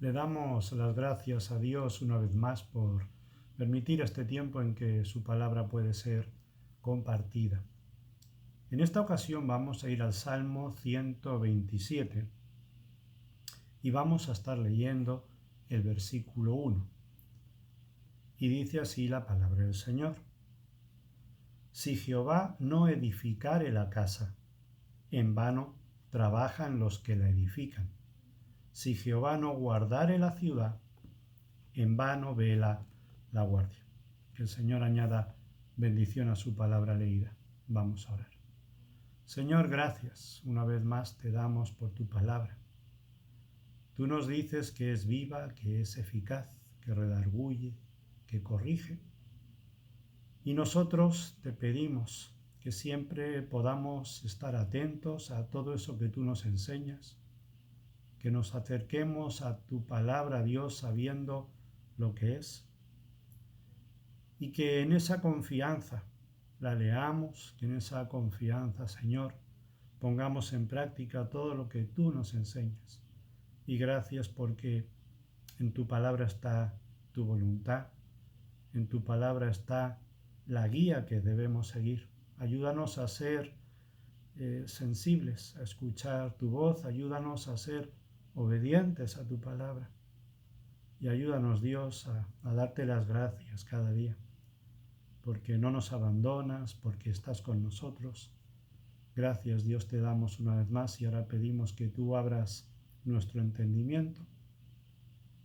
Le damos las gracias a Dios una vez más por permitir este tiempo en que su palabra puede ser compartida. En esta ocasión vamos a ir al Salmo 127 y vamos a estar leyendo el versículo 1. Y dice así la palabra del Señor. Si Jehová no edificare la casa, en vano trabajan los que la edifican. Si Jehová no guardare la ciudad, en vano vela la guardia. Que el Señor añada bendición a su palabra leída. Vamos a orar. Señor, gracias. Una vez más te damos por tu palabra. Tú nos dices que es viva, que es eficaz, que redarguye, que corrige. Y nosotros te pedimos que siempre podamos estar atentos a todo eso que tú nos enseñas, que nos acerquemos a tu palabra, Dios, sabiendo lo que es, y que en esa confianza la leamos, que en esa confianza, Señor, pongamos en práctica todo lo que tú nos enseñas. Y gracias porque en tu palabra está tu voluntad, en tu palabra está la guía que debemos seguir. Ayúdanos a ser sensibles, a escuchar tu voz, ayúdanos a ser obedientes a tu palabra. Y ayúdanos, Dios, a darte las gracias cada día, porque no nos abandonas, porque estás con nosotros. Gracias, Dios, te damos una vez más y ahora pedimos que tú abras nuestro entendimiento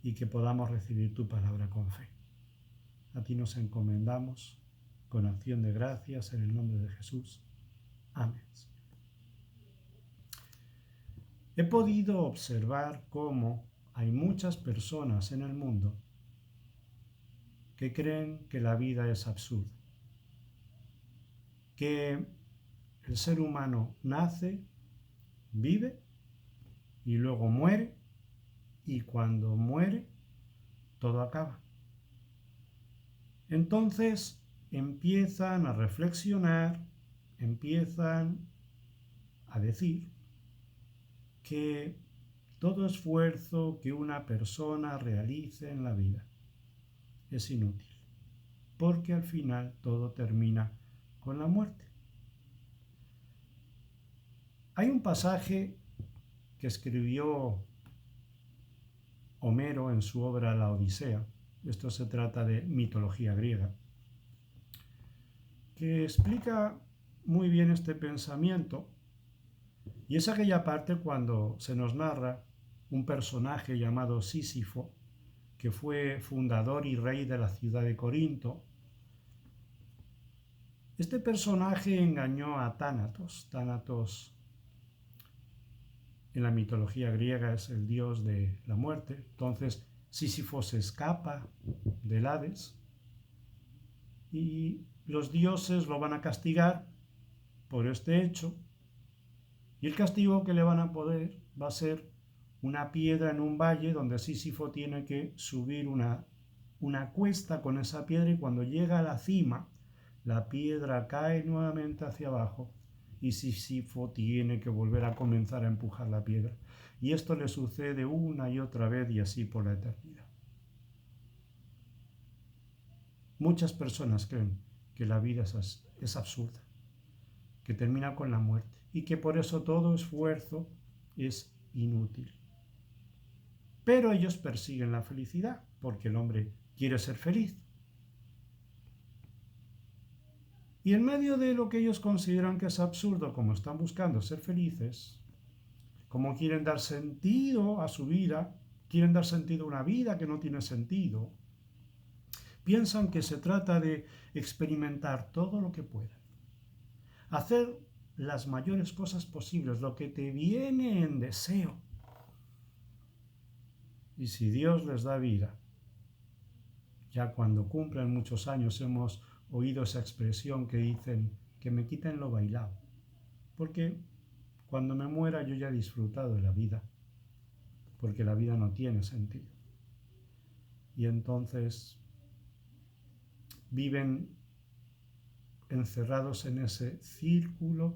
y que podamos recibir tu palabra con fe. A ti nos encomendamos con acción de gracias en el nombre de Jesús. Amén. He podido observar cómo hay muchas personas en el mundo que creen que la vida es absurda, que el ser humano nace, vive y luego muere, y cuando muere todo acaba. Entonces empiezan a reflexionar, empiezan a decir que todo esfuerzo que una persona realice en la vida es inútil, porque al final todo termina con la muerte. Hay un pasaje que escribió Homero en su obra La Odisea, esto se trata de mitología griega, que explica muy bien este pensamiento, y es aquella parte cuando se nos narra un personaje llamado Sísifo, que fue fundador y rey de la ciudad de Corinto. Este personaje engañó a Tánatos. Tánatos en la mitología griega es el dios de la muerte. Entonces Sísifo se escapa del Hades y los dioses lo van a castigar por este hecho, y el castigo que le van a poder va a ser una piedra en un valle donde Sísifo tiene que subir una cuesta con esa piedra, y cuando llega a la cima la piedra cae nuevamente hacia abajo y Sísifo tiene que volver a comenzar a empujar la piedra. Y esto le sucede una y otra vez y así por la eternidad. Muchas personas creen que la vida es absurda, que termina con la muerte y que por eso todo esfuerzo es inútil. Pero ellos persiguen la felicidad, porque el hombre quiere ser feliz. Y en medio de lo que ellos consideran que es absurdo, como están buscando ser felices, como quieren dar sentido a su vida, quieren dar sentido a una vida que no tiene sentido, piensan que se trata de experimentar todo lo que puedan, hacer las mayores cosas posibles, lo que te viene en deseo. Y si Dios les da vida, ya cuando cumplen muchos años hemos oído esa expresión que dicen que me quiten lo bailado, porque cuando me muera yo ya he disfrutado de la vida, porque la vida no tiene sentido. Y entonces viven encerrados en ese círculo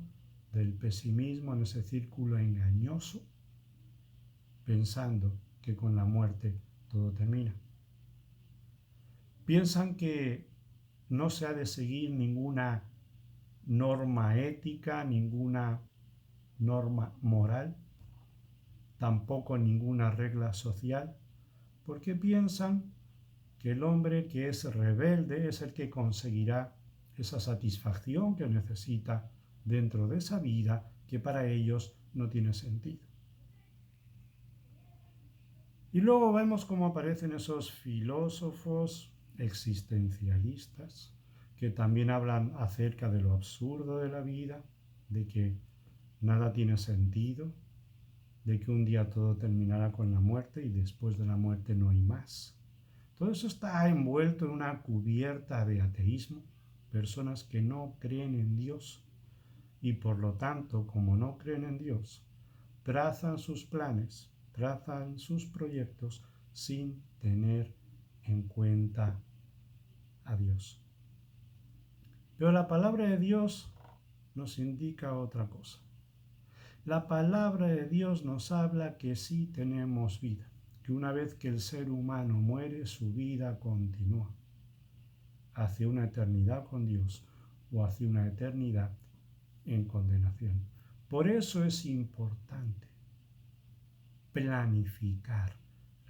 del pesimismo, en ese círculo engañoso, pensando que con la muerte todo termina. Piensan que no se ha de seguir ninguna norma ética, ninguna norma moral, tampoco ninguna regla social, porque piensan que el hombre que es rebelde es el que conseguirá esa satisfacción que necesita dentro de esa vida que para ellos no tiene sentido. Y luego vemos cómo aparecen esos filósofos existencialistas que también hablan acerca de lo absurdo de la vida, de que nada tiene sentido, de que un día todo terminará con la muerte y después de la muerte no hay más. Todo eso está envuelto en una cubierta de ateísmo, personas que no creen en Dios y por lo tanto, como no creen en Dios, trazan sus planes, trazan sus proyectos sin tener en cuenta a Dios. Pero la palabra de Dios nos indica otra cosa. La palabra de Dios nos habla que sí tenemos vida, que una vez que el ser humano muere, su vida continúa hacia una eternidad con Dios o hacia una eternidad en condenación. Por eso es importante planificar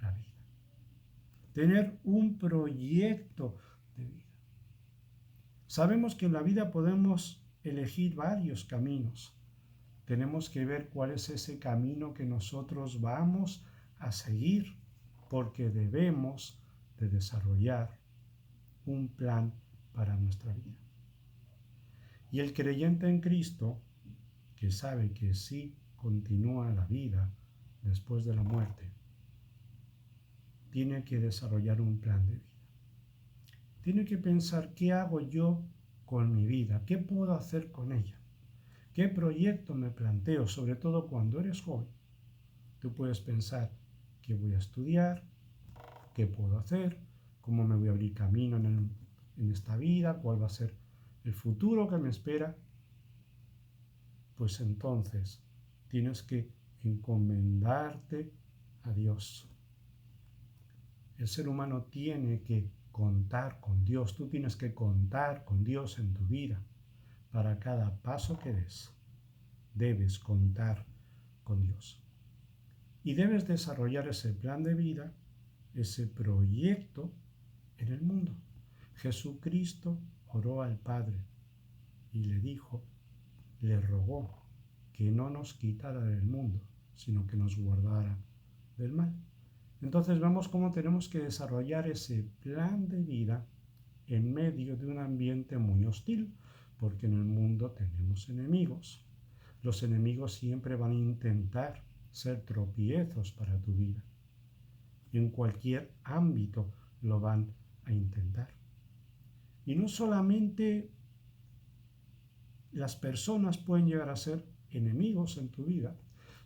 la vida, tener un proyecto de vida. Sabemos que en la vida podemos elegir varios caminos. Tenemos que ver cuál es ese camino que nosotros vamos a seguir, porque debemos de desarrollar un plan para nuestra vida. Y el creyente en Cristo, que sabe que sí continúa la vida después de la muerte, tiene que desarrollar un plan de vida. Tiene que pensar qué hago yo con mi vida, qué puedo hacer con ella, qué proyecto me planteo, sobre todo cuando eres joven. Tú puedes pensar qué voy a estudiar, qué puedo hacer, cómo me voy a abrir camino en esta vida, cuál va a ser el futuro que me espera. Pues entonces tienes que encomendarte a Dios. El ser humano tiene que contar con Dios. Tú tienes que contar con Dios en tu vida. Para cada paso que des, debes contar con Dios. Y debes desarrollar ese plan de vida, ese proyecto en el mundo. Jesucristo oró al Padre y le rogó que no nos quitara del mundo, sino que nos guardara del mal. Entonces vemos cómo tenemos que desarrollar ese plan de vida en medio de un ambiente muy hostil, porque en el mundo tenemos enemigos. Los enemigos siempre van a intentar ser tropiezos para tu vida. En cualquier ámbito lo van a intentar. Y no solamente las personas pueden llegar a ser enemigos en tu vida,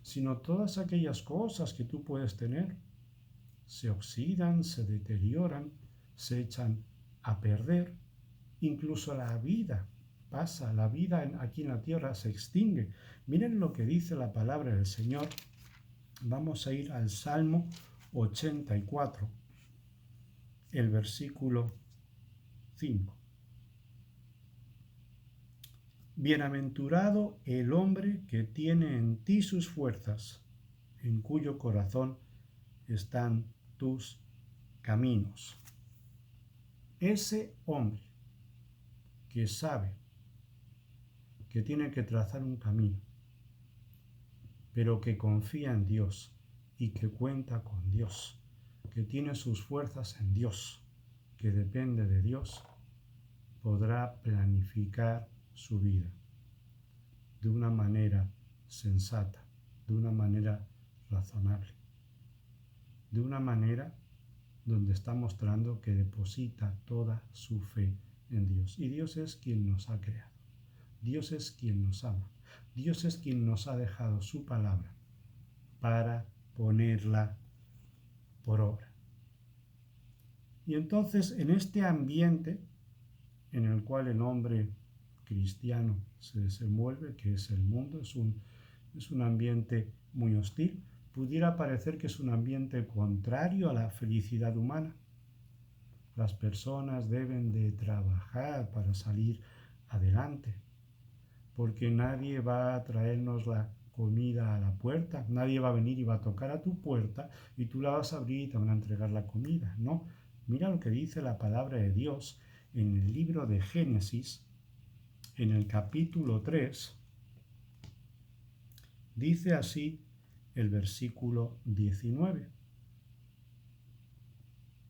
sino todas aquellas cosas que tú puedes tener se oxidan, se deterioran, se echan a perder. Incluso la vida pasa, la vida aquí en la tierra se extingue. Miren lo que dice la palabra del Señor. Vamos a ir al Salmo 84, el versículo 5. Bienaventurado el hombre que tiene en ti sus fuerzas, en cuyo corazón están tus caminos. Ese hombre que sabe que tiene que trazar un camino, pero que confía en Dios y que cuenta con Dios, que tiene sus fuerzas en Dios, que depende de Dios, podrá planificar su vida de una manera sensata, de una manera razonable, de una manera donde está mostrando que deposita toda su fe en Dios. Y Dios es quien nos ha creado. Dios es quien nos ama. Dios es quien nos ha dejado su palabra para ponerla por obra. Y entonces, en este ambiente en el cual el hombre cristiano se desenvuelve, que es el mundo, es un ambiente muy hostil, pudiera parecer que es un ambiente contrario a la felicidad humana. Las personas deben de trabajar para salir adelante, porque nadie va a traernos la comida a la puerta, nadie va a venir y va a tocar a tu puerta y tú la vas a abrir y te van a entregar la comida. No, mira lo que dice la palabra de Dios en el libro de Génesis, en el capítulo 3, dice así el versículo 19.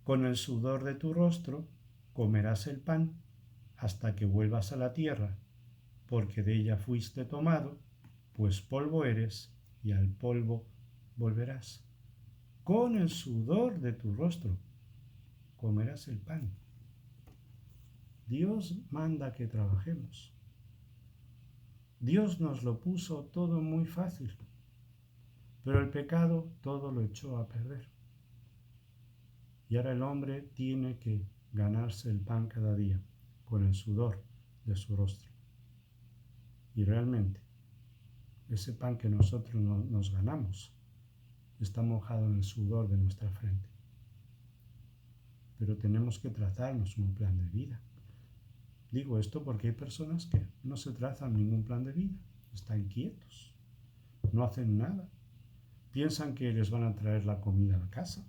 Con el sudor de tu rostro comerás el pan hasta que vuelvas a la tierra, porque de ella fuiste tomado, pues polvo eres y al polvo volverás. Con el sudor de tu rostro comerás el pan. Dios manda que trabajemos. Dios nos lo puso todo muy fácil, pero el pecado todo lo echó a perder. Y ahora el hombre tiene que ganarse el pan cada día con el sudor de su rostro. Y realmente, ese pan que nosotros nos ganamos está mojado en el sudor de nuestra frente. Pero tenemos que trazarnos un plan de vida. Digo esto porque hay personas que no se trazan ningún plan de vida, están quietos, no hacen nada. Piensan que les van a traer la comida a la casa,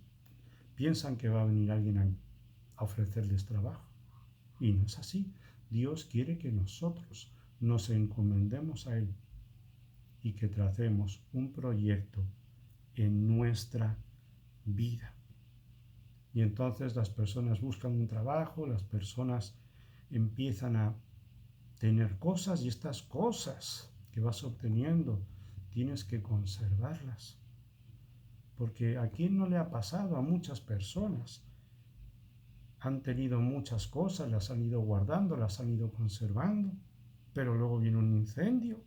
piensan que va a venir alguien a ofrecerles trabajo. Y no es así. Dios quiere que nosotros nos encomendemos a Él y que tracemos un proyecto en nuestra vida. Y entonces las personas buscan un trabajo, las personas empiezan a tener cosas y estas cosas que vas obteniendo tienes que conservarlas. Porque ¿a quién no le ha pasado? A muchas personas. Han tenido muchas cosas, las han ido guardando, las han ido conservando, pero luego viene un incendio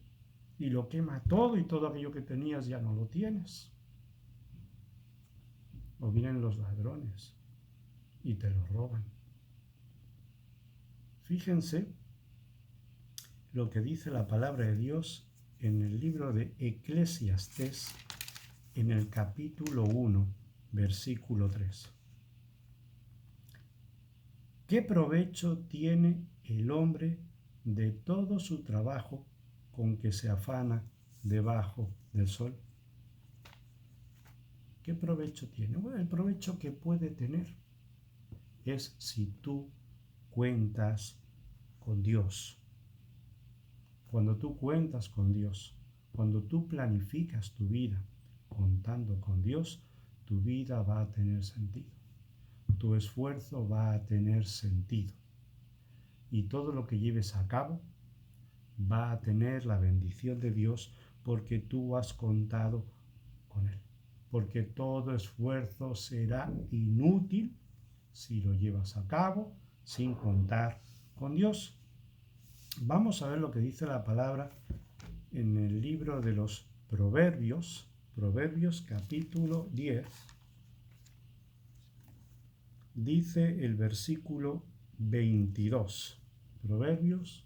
y lo quema todo y todo aquello que tenías ya no lo tienes. O vienen los ladrones y te lo roban. Fíjense lo que dice la palabra de Dios en el libro de Eclesiastés, en el capítulo 1, versículo 3. ¿Qué provecho tiene el hombre de todo su trabajo con que se afana debajo del sol? ¿Qué provecho tiene? Bueno, el provecho que puede tener es si tú cuentas con Dios. Cuando tú cuentas con Dios, cuando tú planificas tu vida contando con Dios, tu vida va a tener sentido. Tu esfuerzo va a tener sentido. Y todo lo que lleves a cabo va a tener la bendición de Dios porque tú has contado con Él. Porque todo esfuerzo será inútil si lo llevas a cabo sin contar con Dios. Vamos a ver lo que dice la palabra en el libro de los Proverbios, Proverbios capítulo 10, dice el versículo 22. Proverbios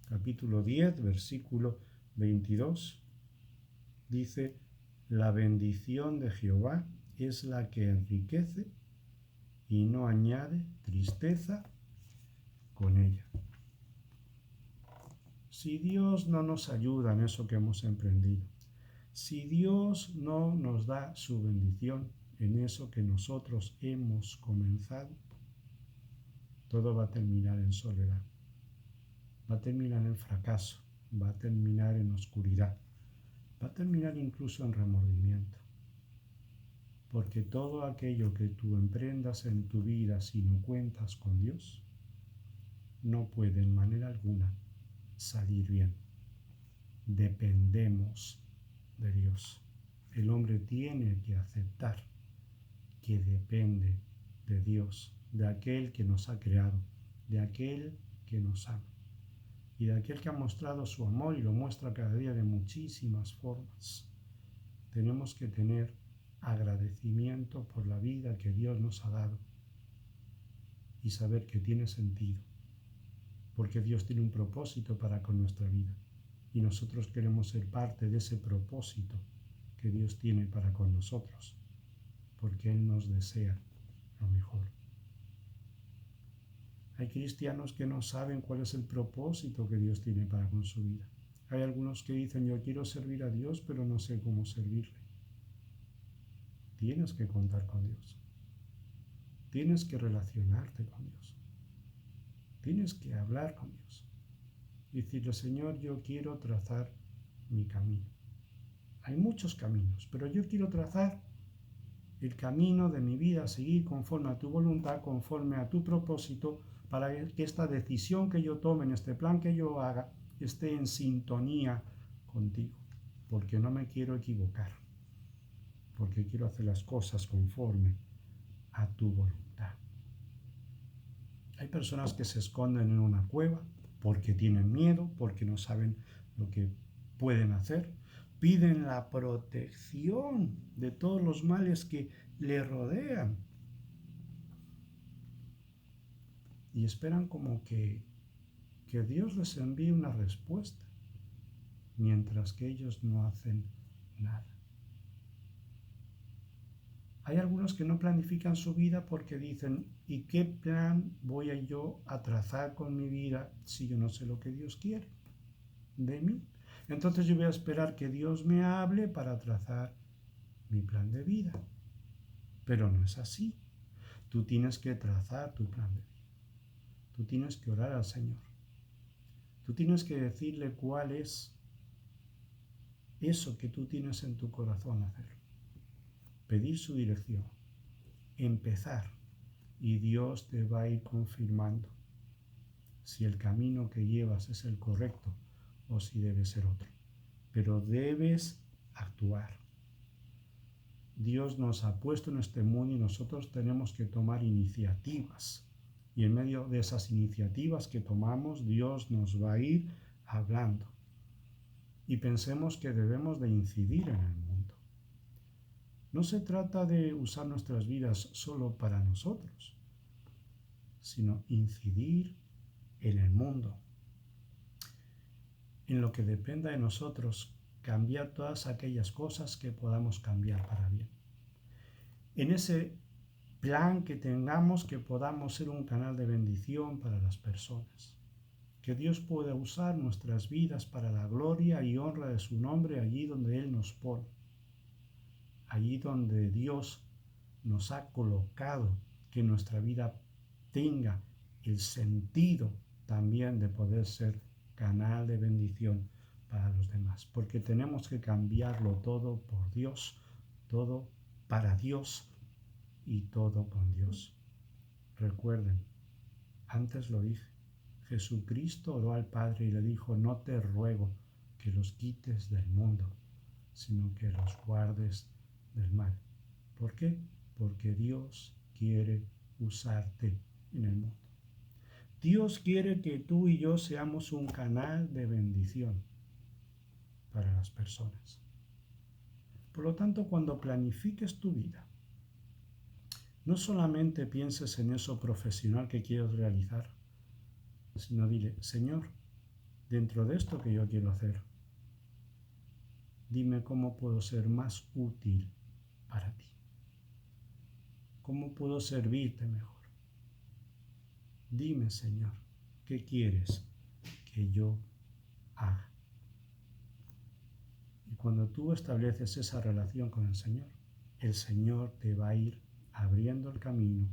capítulo 10, versículo 22, dice: la bendición de Jehová es la que enriquece y no añade tristeza con ella. Si Dios no nos ayuda en eso que hemos emprendido, si Dios no nos da su bendición en eso que nosotros hemos comenzado, todo va a terminar en soledad, va a terminar en fracaso, va a terminar en oscuridad, va a terminar incluso en remordimiento. Porque todo aquello que tú emprendas en tu vida si no cuentas con Dios, no puede en manera alguna salir bien. Dependemos de Dios. El hombre tiene que aceptar que depende de Dios, de aquel que nos ha creado, de aquel que nos ama y de aquel que ha mostrado su amor y lo muestra cada día de muchísimas formas. Tenemos que tener agradecimiento por la vida que Dios nos ha dado y saber que tiene sentido, porque Dios tiene un propósito para con nuestra vida y nosotros queremos ser parte de ese propósito que Dios tiene para con nosotros, porque Él nos desea lo mejor. Hay cristianos que no saben cuál es el propósito que Dios tiene para con su vida. Hay algunos que dicen, yo quiero servir a Dios, pero no sé cómo servirle. Tienes que contar con Dios. Tienes que relacionarte con Dios. Tienes que hablar con Dios. Y decirle, Señor, yo quiero trazar mi camino. Hay muchos caminos, pero yo quiero trazar el camino de mi vida, seguir conforme a tu voluntad, conforme a tu propósito, para que esta decisión que yo tome, en este plan que yo haga, esté en sintonía contigo, porque no me quiero equivocar, porque quiero hacer las cosas conforme a tu voluntad. Hay personas que se esconden en una cueva porque tienen miedo, porque no saben lo que pueden hacer. Piden la protección de todos los males que le rodean. Y esperan como que Dios les envíe una respuesta, mientras que ellos no hacen nada. Hay algunos que no planifican su vida porque dicen, ¿y qué plan voy yo a trazar con mi vida si yo no sé lo que Dios quiere de mí? Entonces yo voy a esperar que Dios me hable para trazar mi plan de vida. Pero no es así. Tú tienes que trazar tu plan de vida. Tú tienes que orar al Señor. Tú tienes que decirle cuál es eso que tú tienes en tu corazón hacer. Pedir su dirección. Empezar. Y Dios te va a ir confirmando si el camino que llevas es el correcto o si debe ser otro. Pero debes actuar. Dios nos ha puesto en este mundo y nosotros tenemos que tomar iniciativas. Y en medio de esas iniciativas que tomamos, Dios nos va a ir hablando. Y pensemos que debemos de incidir en el mundo. No se trata de usar nuestras vidas solo para nosotros, sino incidir en el mundo. En lo que dependa de nosotros, cambiar todas aquellas cosas que podamos cambiar para bien. En ese plan que tengamos, que podamos ser un canal de bendición para las personas. Que Dios pueda usar nuestras vidas para la gloria y honra de su nombre allí donde Él nos pone. Allí donde Dios nos ha colocado, que nuestra vida tenga el sentido también de poder ser canal de bendición para los demás. Porque tenemos que cambiarlo todo por Dios, todo para Dios y todo con Dios. Recuerden, antes lo dije, Jesucristo oró al Padre y le dijo, no te ruego que los quites del mundo, sino que los guardes del mal. ¿Por qué? Porque Dios quiere usarte en el mundo. Dios quiere que tú y yo seamos un canal de bendición para las personas. Por lo tanto, cuando planifiques tu vida, no solamente pienses en eso profesional que quieres realizar, sino dile, Señor, dentro de esto que yo quiero hacer, dime cómo puedo ser más útil para ti. ¿Cómo puedo servirte mejor? Dime, Señor, ¿qué quieres que yo haga? Y cuando tú estableces esa relación con el Señor te va a ir abriendo el camino,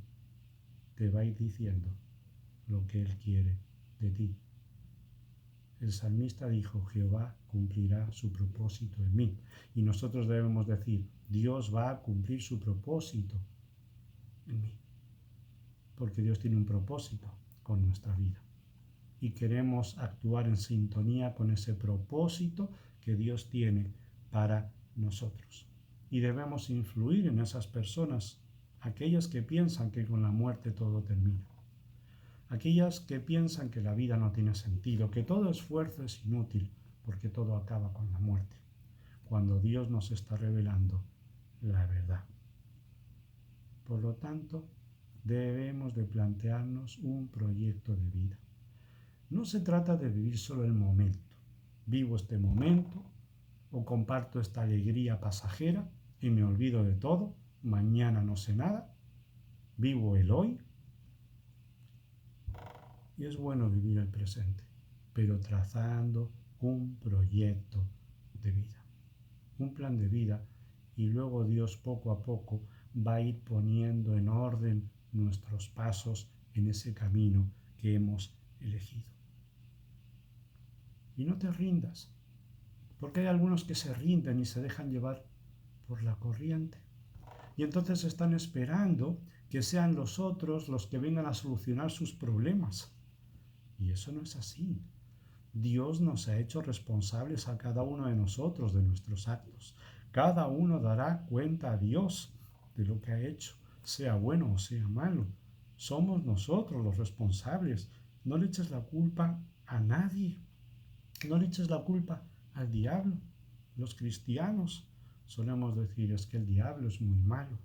te va a ir diciendo lo que Él quiere de ti. El salmista dijo, Jehová cumplirá su propósito en mí. Y nosotros debemos decir, Dios va a cumplir su propósito en mí. Porque Dios tiene un propósito con nuestra vida. Y queremos actuar en sintonía con ese propósito que Dios tiene para nosotros. Y debemos influir en esas personas, aquellas que piensan que con la muerte todo termina. Aquellas que piensan que la vida no tiene sentido, que todo esfuerzo es inútil, porque todo acaba con la muerte, cuando Dios nos está revelando la verdad. Por lo tanto, debemos de plantearnos un proyecto de vida. No se trata de vivir solo el momento. Vivo este momento o comparto esta alegría pasajera y me olvido de todo, mañana no sé nada, vivo el hoy. Y es bueno vivir el presente, pero trazando un proyecto de vida, un plan de vida, y luego Dios poco a poco va a ir poniendo en orden nuestros pasos en ese camino que hemos elegido. Y no te rindas, porque hay algunos que se rinden y se dejan llevar por la corriente. Y entonces están esperando que sean los otros los que vengan a solucionar sus problemas. Y eso no es así. Dios nos ha hecho responsables a cada uno de nosotros de nuestros actos. Cada uno dará cuenta a Dios de lo que ha hecho, sea bueno o sea malo. Somos nosotros los responsables. No le eches la culpa a nadie. No le eches la culpa al diablo. Los cristianos solemos decir es que el diablo es muy malo.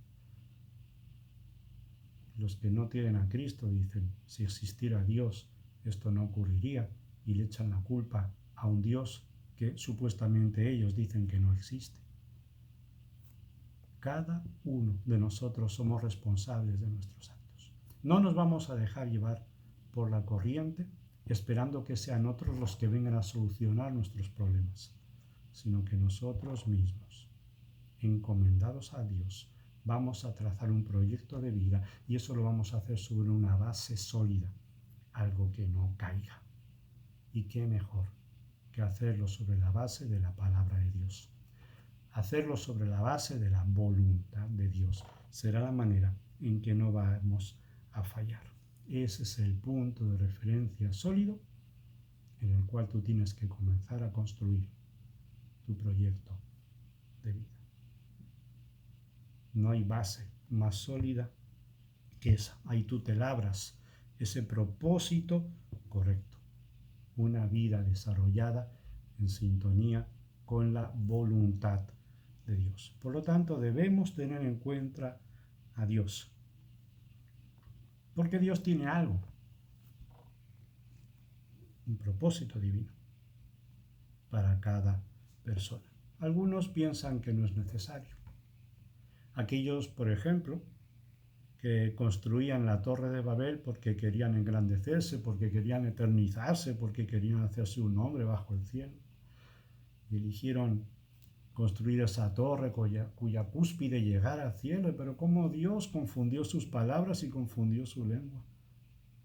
Los que no tienen a Cristo dicen, si existiera Dios, esto no ocurriría, y le echan la culpa a un Dios que supuestamente ellos dicen que no existe. Cada uno de nosotros somos responsables de nuestros actos. No nos vamos a dejar llevar por la corriente esperando que sean otros los que vengan a solucionar nuestros problemas, sino que nosotros mismos, encomendados a Dios, vamos a trazar un proyecto de vida, y eso lo vamos a hacer sobre una base sólida, algo que no caiga. Y qué mejor que hacerlo sobre la base de la palabra de Dios. Hacerlo sobre la base de la voluntad de Dios será la manera en que no vamos a fallar. Ese es el punto de referencia sólido en el cual tú tienes que comenzar a construir tu proyecto de vida. No hay base más sólida que esa. Ahí tú te labras ese propósito correcto. Una vida desarrollada en sintonía con la voluntad de Dios. Por lo tanto, debemos tener en cuenta a Dios. Porque Dios tiene algo, un propósito divino para cada persona. Algunos piensan que no es necesario. Aquellos, por ejemplo, que construían la Torre de Babel porque querían engrandecerse, porque querían eternizarse, porque querían hacerse un nombre bajo el cielo. Y eligieron construir esa torre cuya cúspide llegara al cielo, pero cómo Dios confundió sus palabras y confundió su lengua.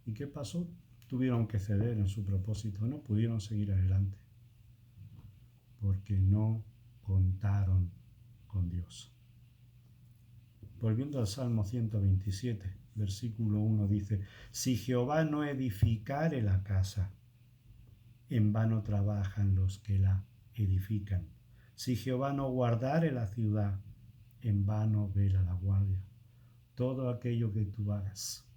¿Y qué pasó? Tuvieron que ceder en su propósito, no pudieron seguir adelante, porque no contaron con Dios. Volviendo al Salmo 127, versículo 1 dice, si Jehová no edificare la casa, en vano trabajan los que la edifican. Si Jehová no guardare la ciudad, en vano vela la guardia. Todo aquello que tú hagas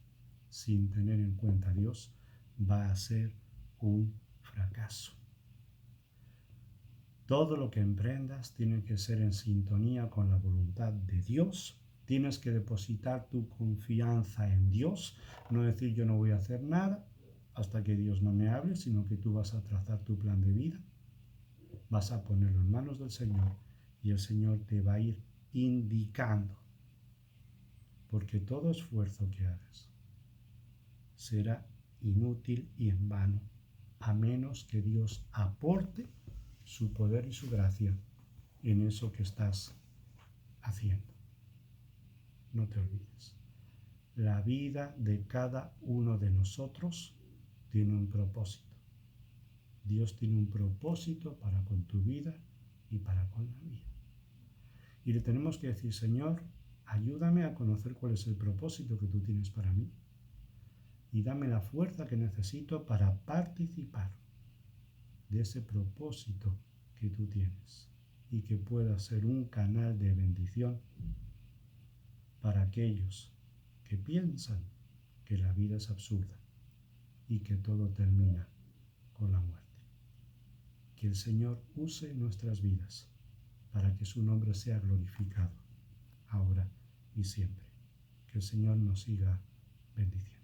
sin tener en cuenta a Dios va a ser un fracaso. Todo lo que emprendas tiene que ser en sintonía con la voluntad de Dios. Tienes que depositar tu confianza en Dios, no decir yo no voy a hacer nada hasta que Dios no me hable, sino que tú vas a trazar tu plan de vida, vas a ponerlo en manos del Señor y el Señor te va a ir indicando, porque todo esfuerzo que hagas será inútil y en vano, a menos que Dios aporte su poder y su gracia en eso que estás haciendo. No te olvides. La vida de cada uno de nosotros tiene un propósito. Dios tiene un propósito para con tu vida y para con la mía. Y le tenemos que decir, Señor, ayúdame a conocer cuál es el propósito que tú tienes para mí. Y dame la fuerza que necesito para participar de ese propósito que tú tienes. Y que pueda ser un canal de bendición para aquellos que piensan que la vida es absurda y que todo termina con la muerte. Que el Señor use nuestras vidas para que su nombre sea glorificado, ahora y siempre. Que el Señor nos siga bendiciendo.